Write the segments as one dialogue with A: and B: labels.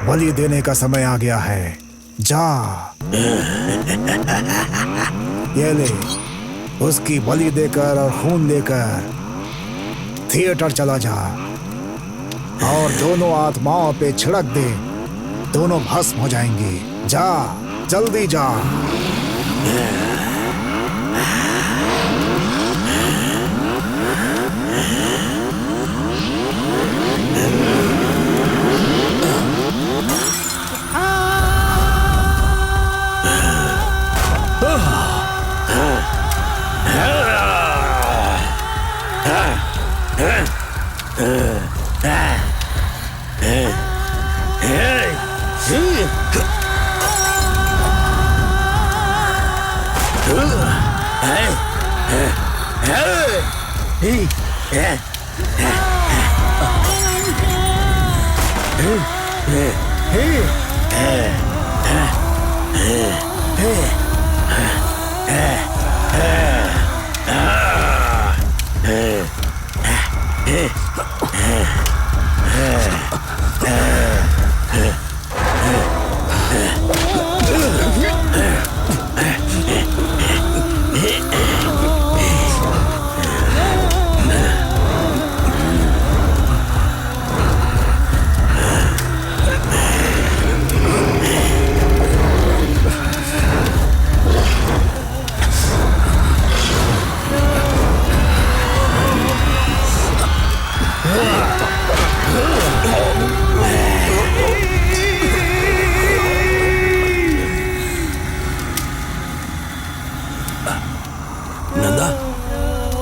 A: बलि देने का समय आ गया है। जा, ये ले, उसकी बलि देकर और खून लेकर थिएटर चला जा और दोनों आत्माओं पे छिड़क दे, दोनों भस्म हो जाएंगी। जा, जल्दी जा।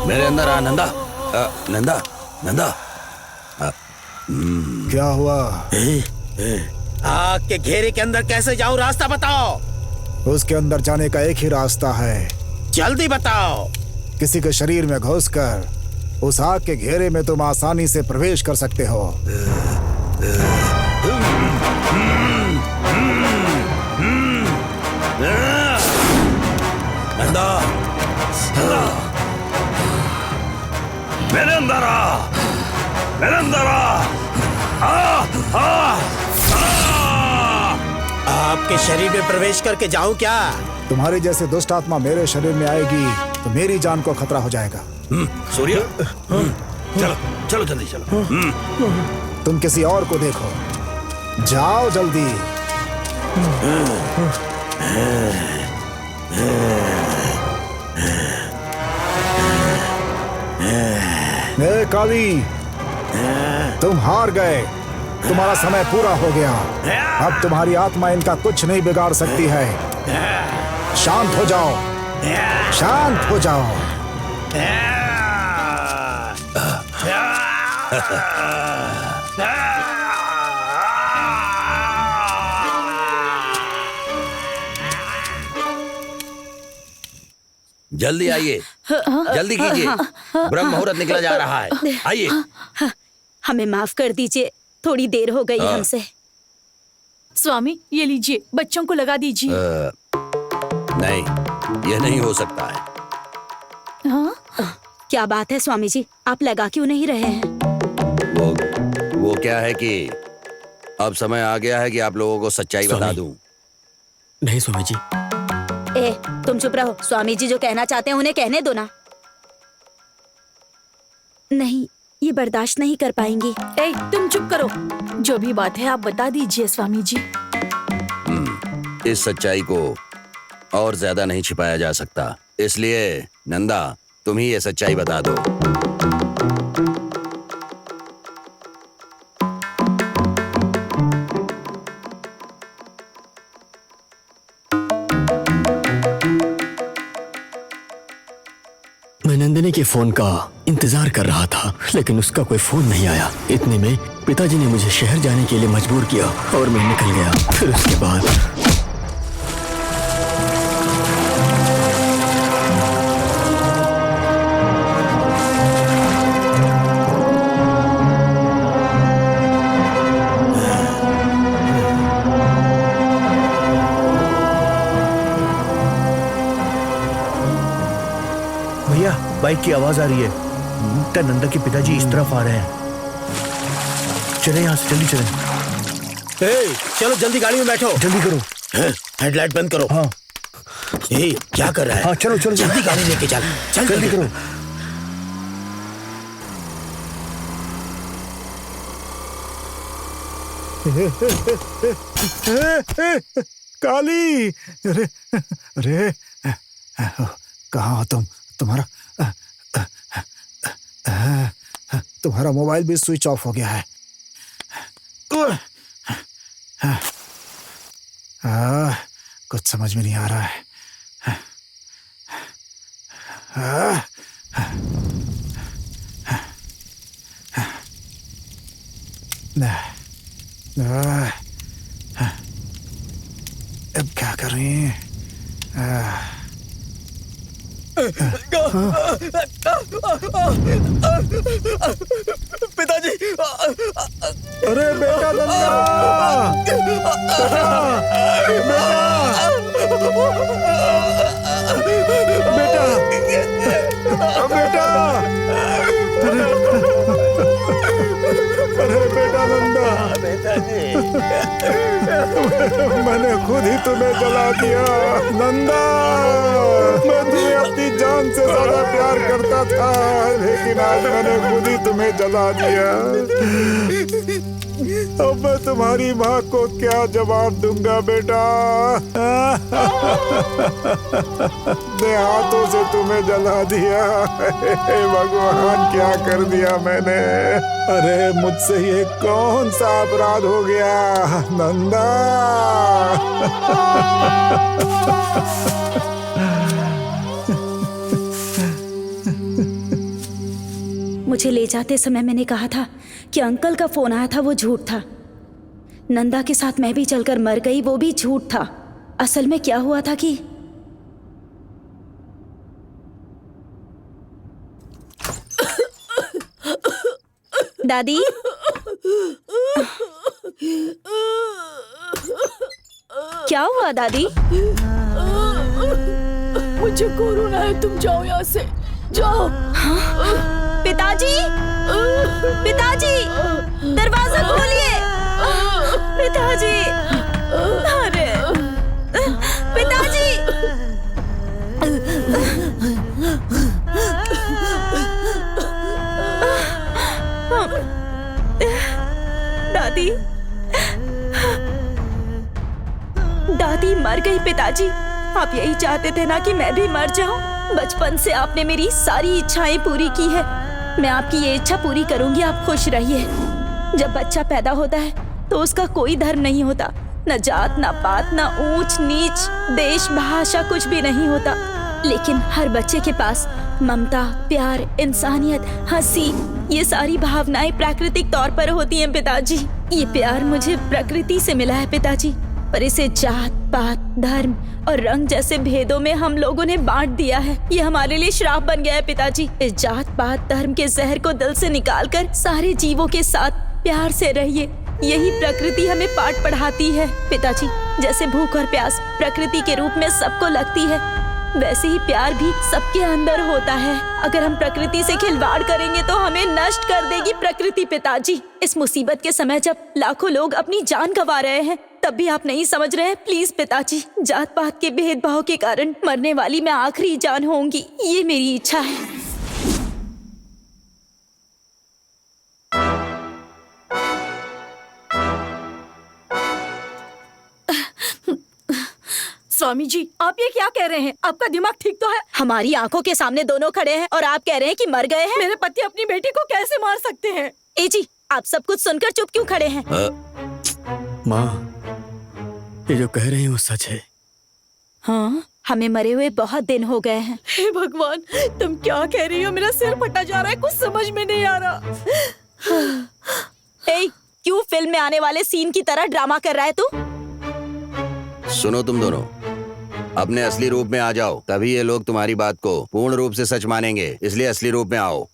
B: मेरे अंदर आ नंदा। नंदा, नंदा।
A: क्या हुआ?
B: आग के घेरे के अंदर कैसे जाऊं, रास्ता बताओ।
A: उसके अंदर जाने का एक ही रास्ता है।
B: जल्दी बताओ।
A: किसी के शरीर में घुसकर उस आग के घेरे में तुम आसानी से प्रवेश कर सकते हो।
B: नंदा, मेरे अंदर आ, मेरे अंदर आ, आपके शरीर में प्रवेश करके जाऊं क्या?
A: तुम्हारी जैसे दुष्ट आत्मा मेरे शरीर में आएगी तो मेरी जान को खतरा हो जाएगा।
B: सूर्य, चलो चलो जल्दी चलो।
A: तुम किसी और को देखो, जाओ जल्दी। ए काली, तुम हार गए। तुम्हारा समय पूरा हो गया। अब तुम्हारी आत्मा इनका कुछ नहीं बिगाड़ सकती है। शांत हो जाओ, शांत हो जाओ।
B: जल्दी आइए, जल्दी कीजिए, ब्रह्म मुहूर्त निकला जा रहा है। आइए।
C: हमें माफ कर दीजिए, थोड़ी देर हो गई हमसे।
D: स्वामी, ये लीजिए, बच्चों को लगा दीजिए।
B: नहीं, यह नहीं हो सकता है।
C: क्या बात है स्वामी जी, आप लगा क्यों नहीं रहे हैं?
B: वो क्या है कि अब समय आ गया है कि आप लोगों को सच्चाई बता दूं।
E: नहीं स्वामी जी।
C: ए, तुम चुप रहो। स्वामी जी जो कहना चाहते हैं उन्हें कहने दो ना। नहीं, ये बर्दाश्त नहीं कर पाएंगी।
D: ए, तुम चुप करो। जो भी बात है आप बता दीजिए स्वामी जी।
B: इस सच्चाई को और ज्यादा नहीं छिपाया जा सकता, इसलिए नंदा तुम ही ये सच्चाई बता दो।
E: मैं नंदिनी के फोन का इंतजार कर रहा था, लेकिन उसका कोई फोन नहीं आया। इतने में पिताजी ने मुझे शहर जाने के लिए मजबूर किया और मैं निकल गया। फिर उसके बाद
F: बाइक की आवाज आ रही है। लगता है नंदा के पिताजी इस तरफ आ रहे हैं। चले यहाँ से, जल्दी चलें। चलो जल्दी गाड़ी में बैठो। जल्दी करो।
E: हेडलाइट बंद करो।
F: हाँ
E: क्या कर रहा है?
F: हाँ चलो चलो
E: जल्दी गाड़ी लेके चल। चल
F: जल्दी करो।
A: काली, अरे अरे, कहाँ हो तुम? तुम्हारा मोबाइल भी स्विच ऑफ हो गया है। कुछ समझ में नहीं आ रहा है। अब क्या करें?
E: पिताजी।
A: अरे बेटा नंदा, बेटा अरे बेटा नंदा, मैंने खुद ही तुम्हें जला दिया नंदा। मैं तुम्हें अपनी जान से ज्यादा प्यार करता था, लेकिन आज मैंने खुद ही तुम्हें जला दिया। अब मैं तुम्हारी माँ को क्या जवाब दूंगा बेटा? अपने हाथों से तुम्हें जला दिया। हे भगवान, क्या कर दिया मैंने? अरे मुझसे ये कौन सा अपराध हो गया नंदा?
C: मुझे ले जाते समय मैंने कहा था कि अंकल का फोन आया था, वो झूठ था। नंदा के साथ मैं भी चलकर मर गई, वो भी झूठ था। असल में क्या हुआ था कि दादी, क्या हुआ दादी?
D: मुझे कोरोना है, तुम जाओ यहाँ से, जाओ।
C: पिताजी, पिताजी, दरवाजा खोलिए। पिताजी, अरे पिताजी। दादी, दादी मर गई। पिताजी, आप यही चाहते थे ना कि मैं भी मर जाऊं? बचपन से आपने मेरी सारी इच्छाएं पूरी की है। मैं आपकी ये इच्छा पूरी करूंगी, आप खुश रहिए। जब बच्चा पैदा होता है तो उसका कोई धर्म नहीं होता, न जात, न पात, न ऊंच नीच, देश, भाषा, कुछ भी नहीं होता। लेकिन हर बच्चे के पास ममता, प्यार, इंसानियत, हंसी, ये सारी भावनाएं प्राकृतिक तौर पर होती हैं पिताजी। ये प्यार मुझे प्रकृति से मिला है पिताजी, पर इसे जात, पात, धर्म और रंग जैसे भेदों में हम लोगों ने बांट दिया है। ये हमारे लिए श्राप बन गया है पिताजी। इस जात, पात, धर्म के जहर को दिल से निकालकर सारे जीवों के साथ प्यार से रहिए। यही प्रकृति हमें पाठ पढ़ाती है पिताजी। जैसे भूख और प्यास प्रकृति के रूप में सबको लगती है, वैसे ही प्यार भी सबके अंदर होता है। अगर हम प्रकृति से खिलवाड़ करेंगे तो हमें नष्ट कर देगी प्रकृति पिताजी। इस मुसीबत के समय जब लाखों लोग अपनी जान गंवा रहे हैं, तब भी आप नहीं समझ रहे हैं। प्लीज पिताजी, जात पात के भेदभाव के कारण मरने वाली मैं आखिरी जान होंगी, ये मेरी इच्छा है।
D: स्वामी जी, आप ये क्या कह रहे हैं? आपका दिमाग ठीक तो है?
C: हमारी आंखों के सामने दोनों खड़े हैं और आप कह रहे हैं कि मर गए हैं।
D: मेरे पति अपनी बेटी को कैसे मार सकते हैं?
C: ए जी, आप सब कुछ सुनकर चुप क्यों खड़े हैं?
E: माँ, ये जो कह रहे हैं वो सच है।
C: हाँ, हमें मरे हुए बहुत दिन हो गए हैं।
D: हे भगवान, तुम क्या कह रही हो? मेरा सिर फटा जा रहा है, कुछ समझ में नहीं आ रहा।
C: ए, क्यों फिल्म में आने वाले सीन की तरह ड्रामा कर रहा है तू?
B: सुनो तुम दोनों, अपने असली रूप में आ जाओ, तभी ये लोग तुम्हारी बात को पूर्ण रूप से सच मानेंगे। इसलिए असली रूप में आओ।